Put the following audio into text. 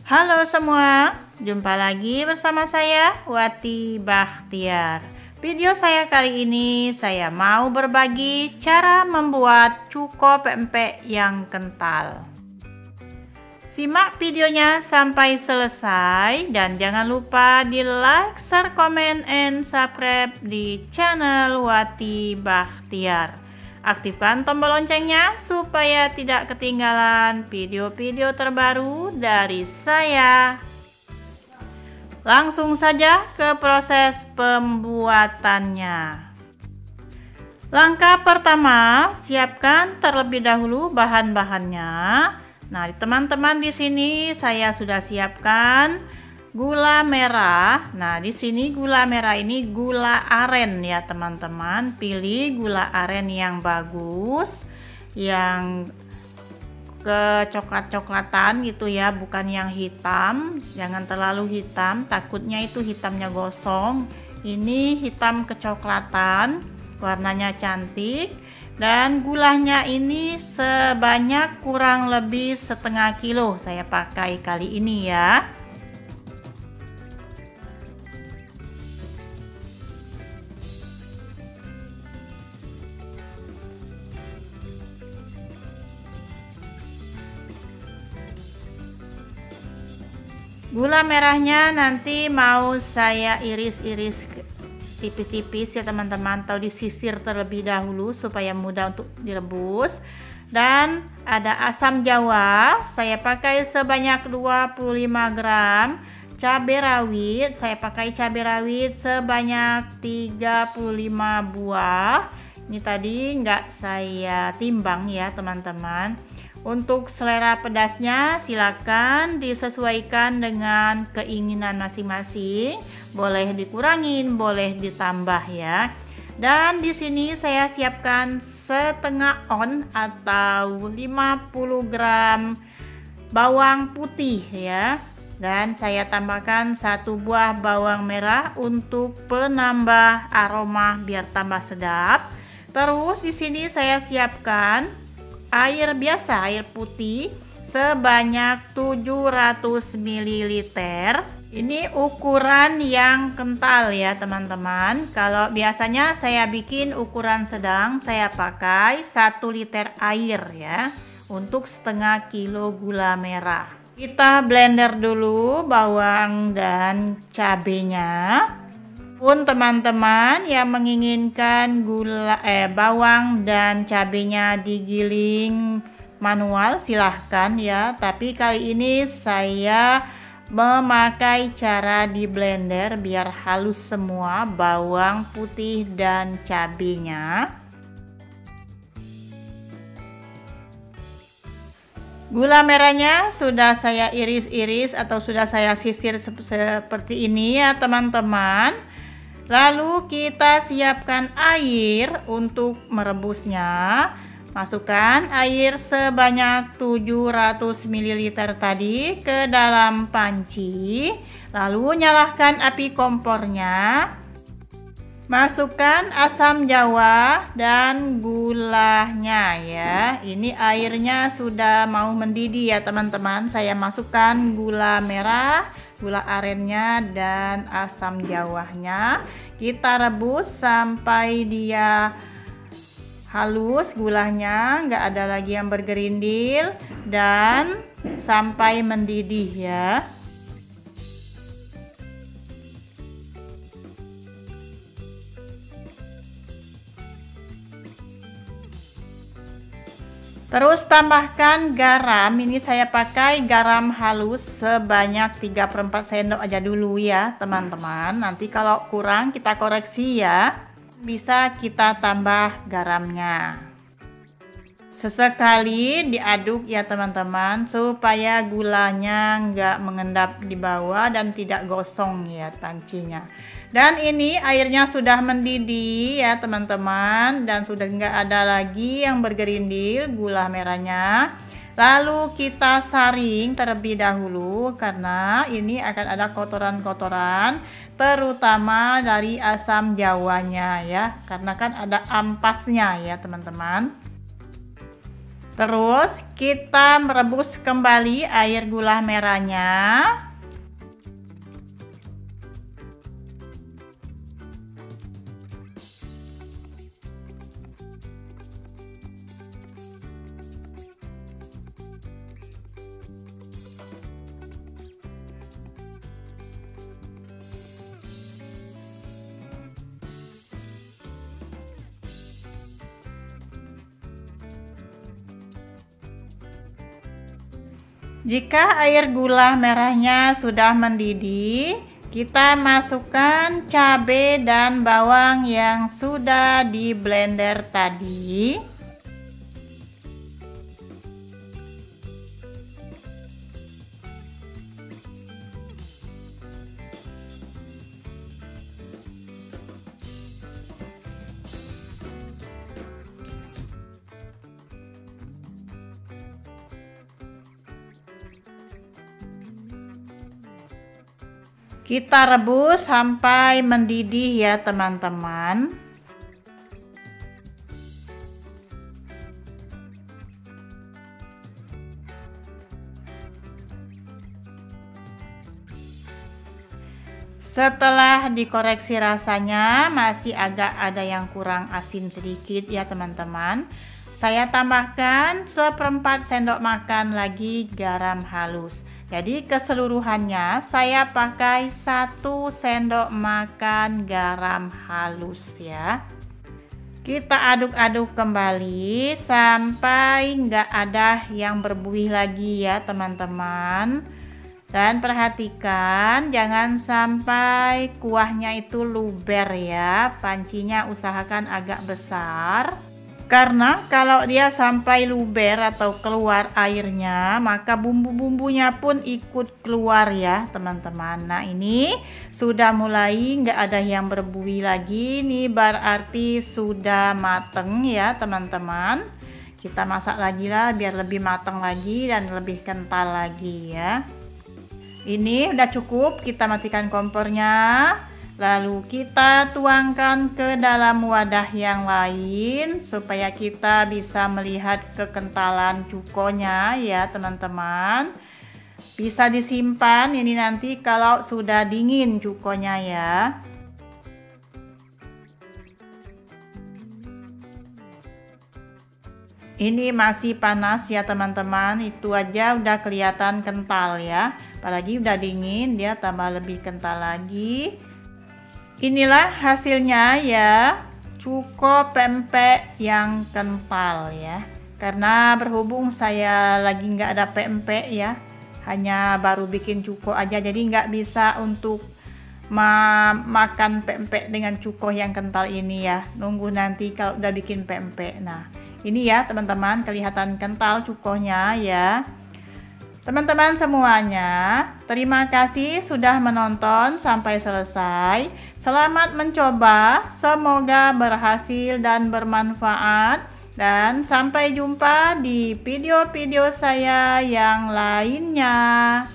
Halo semua, jumpa lagi bersama saya Wati Bahtiar. Video saya kali ini saya mau berbagi cara membuat cuko pempek yang kental. Simak videonya sampai selesai dan jangan lupa di like, share, comment, and subscribe di channel Wati Bahtiar. Aktifkan tombol loncengnya supaya tidak ketinggalan video-video terbaru dari saya. Langsung saja ke proses pembuatannya. Langkah pertama, siapkan terlebih dahulu bahan-bahannya. Nah, teman-teman, di sini saya sudah siapkan gula merah. Nah, di sini gula merah ini gula aren ya, teman-teman. Pilih gula aren yang bagus, yang kecoklat-coklatan gitu ya, bukan yang hitam. Jangan terlalu hitam, takutnya itu hitamnya gosong. Ini hitam kecoklatan, warnanya cantik. Dan gulanya ini sebanyak kurang lebih setengah kilo saya pakai kali ini ya. Gula merahnya nanti mau saya iris-iris tipis-tipis ya teman-teman, atau disisir terlebih dahulu supaya mudah untuk direbus. Dan ada asam jawa, saya pakai sebanyak 25 gram. Cabai rawit, saya pakai cabai rawit sebanyak 35 buah. Ini tadi nggak saya timbang ya teman-teman. Untuk selera pedasnya silakan disesuaikan dengan keinginan masing-masing. Boleh dikurangin, boleh ditambah ya. Dan di sini saya siapkan setengah on atau 50 gram bawang putih ya. Dan saya tambahkan 1 buah bawang merah untuk penambah aroma biar tambah sedap. Terus di sini saya siapkan air biasa, air putih sebanyak 700 ml. Ini ukuran yang kental ya teman-teman. Kalau biasanya saya bikin ukuran sedang, saya pakai 1 liter air ya untuk setengah kilo gula merah. Kita blender dulu bawang dan cabenya. Pun teman-teman yang menginginkan bawang dan cabenya digiling manual silahkan ya, tapi kali ini saya memakai cara di blender biar halus semua bawang putih dan cabenya. Gula merahnya sudah saya iris-iris atau sudah saya sisir seperti ini ya teman-teman. Lalu kita siapkan air untuk merebusnya. Masukkan air sebanyak 700 ml tadi ke dalam panci. Lalu nyalakan api kompornya. Masukkan asam jawa dan gulanya ya. Ini airnya sudah mau mendidih ya teman-teman. Saya masukkan gula merah, gula arennya dan asam jawanya. Kita rebus sampai dia halus gulanya, nggak ada lagi yang bergerindil, dan sampai mendidih ya. Terus tambahkan garam. Ini saya pakai garam halus sebanyak 3/4 sendok aja dulu ya teman-teman. Nanti kalau kurang kita koreksi ya. Bisa kita tambah garamnya. Sesekali diaduk ya teman-teman supaya gulanya nggak mengendap di bawah dan tidak gosong ya pancinya. Dan ini airnya sudah mendidih ya teman-teman, dan sudah nggak ada lagi yang bergerindil gula merahnya. Lalu kita saring terlebih dahulu karena ini akan ada kotoran-kotoran terutama dari asam jawanya ya, karena kan ada ampasnya ya teman-teman. Terus kita merebus kembali air gula merahnya. Jika air gula merahnya sudah mendidih, kita masukkan cabai dan bawang yang sudah di blender tadi. Kita rebus sampai mendidih ya teman-teman. Setelah dikoreksi rasanya masih agak ada yang kurang asin sedikit ya teman-teman. Saya tambahkan 1/4 sendok makan lagi garam halus. Jadi keseluruhannya saya pakai 1 sendok makan garam halus ya. Kita aduk-aduk kembali sampai nggak ada yang berbuih lagi ya teman-teman. Dan perhatikan jangan sampai kuahnya itu luber ya. Pancinya usahakan agak besar. Karena kalau dia sampai luber atau keluar airnya, maka bumbu-bumbunya pun ikut keluar ya teman-teman. Nah ini sudah mulai nggak ada yang berbuih lagi. Ini berarti sudah mateng ya teman-teman. Kita masak lagi lah biar lebih matang lagi dan lebih kental lagi ya. Ini udah cukup, kita matikan kompornya. Lalu kita tuangkan ke dalam wadah yang lain supaya kita bisa melihat kekentalan cukonya ya teman-teman. Bisa disimpan ini nanti kalau sudah dingin cukonya ya. Ini masih panas ya teman-teman, itu aja udah kelihatan kental ya. Apalagi udah dingin dia tambah lebih kental lagi. Inilah hasilnya ya, cuko pempek yang kental ya. Karena berhubung saya lagi nggak ada pempek ya, hanya baru bikin cuko aja, jadi nggak bisa untuk makan pempek dengan cuko yang kental ini ya. Nunggu nanti kalau udah bikin pempek. Nah ini ya teman-teman, kelihatan kental cukonya ya. Teman-teman semuanya, terima kasih sudah menonton sampai selesai. Selamat mencoba, semoga berhasil dan bermanfaat. Dan sampai jumpa di video-video saya yang lainnya.